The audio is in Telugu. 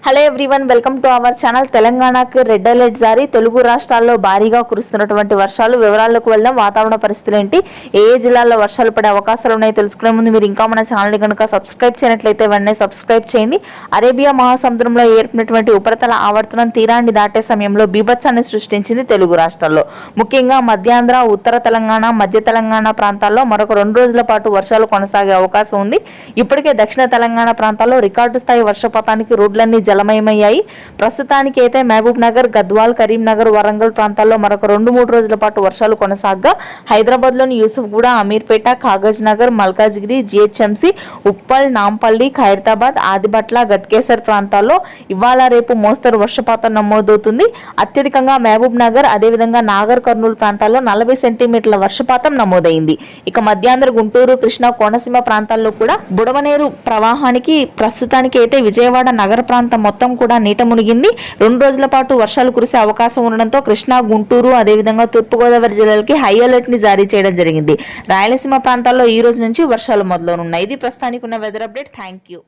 Hello everyone, welcome to our channel. తెలంగాణకు రెడ్ అలర్ట్ జారీ. తెలుగు రాష్ట్రాల్లో భారీగా కురుస్తున్నటువంటి వర్షాలు. వివరాల్లోకి వెళ్దాం. వాతావరణ పరిస్థితులు ఏంటి, ఏ జిల్లాల్లో వర్షాలు పడే అవకాశాలు ఉన్నాయో తెలుసుకునే ముందు మీరు ఇంకా మన ఛానల్ కనుక సబ్స్క్రైబ్ చేయనట్లయితే వెంటనే సబ్స్క్రైబ్ చేయండి. అరేబియా మహాసముద్రంలో ఏర్పడినటువంటి ఉపరితల ఆవర్తనం తీరాన్ని దాటే సమయంలో బీభత్సాన్ని సృష్టించింది తెలుగు రాష్ట్రాల్లో. ముఖ్యంగా మధ్యాంధ్ర, ఉత్తర తెలంగాణ, మధ్య తెలంగాణ ప్రాంతాల్లో మరొక 2 రోజుల పాటు వర్షాలు కొనసాగే అవకాశం ఉంది. ఇప్పటికే దక్షిణ తెలంగాణ ప్రాంతాల్లో రికార్డు స్థాయి వర్షపాతానికి రోడ్లన్నీ జలమయమయ్యాయి. ప్రస్తుతానికి అయితే మహబూబ్ నగర్, గద్వాల్, కరీంనగర్, వరంగల్ ప్రాంతాల్లో మరొక 2-3 రోజుల పాటు వర్షాలు కొనసాగగా హైదరాబాద్ లోని యూసుఫ్గూడ, అమీర్పేట, కాగజ్ నగర్, మల్కాజ్గిరి, జిహెచ్ఎంసీ, ఉప్పల్, నాంపల్లి, ఖైరతాబాద్, ఆదిబట్ల, గట్కేసర్ ప్రాంతాల్లో ఇవాళ రేపు మోస్తరు వర్షపాతం నమోదవుతుంది. అత్యధికంగా మహబూబ్ నగర్, అదేవిధంగా నాగర్ కర్నూలు ప్రాంతాల్లో 40 సెంటీమీటర్ల వర్షపాతం నమోదైంది. ఇక మధ్యాంధ్ర, గుంటూరు, కృష్ణా, కోనసీమ ప్రాంతాల్లో కూడా బుడమనేరు ప్రవాహానికి ప్రస్తుతానికి అయితే విజయవాడ నగర ప్రాంతం మొత్తం కూడా నీట మునిగింది. 2 రోజుల పాటు వర్షాలు కురిసే అవకాశం ఉండడంతో కృష్ణా, గుంటూరు, అదేవిధంగా తూర్పుగోదావరి జిల్లాలకి హై అలర్ట్ ని జారీ చేయడం జరిగింది. రాయలసీమ ప్రాంతాల్లో ఈ రోజు నుంచి వర్షాలు మొదలవునున్నాయి. ఇది ప్రస్తుతానికి ఉన్న వెదర్ అప్డేట్. Thank you.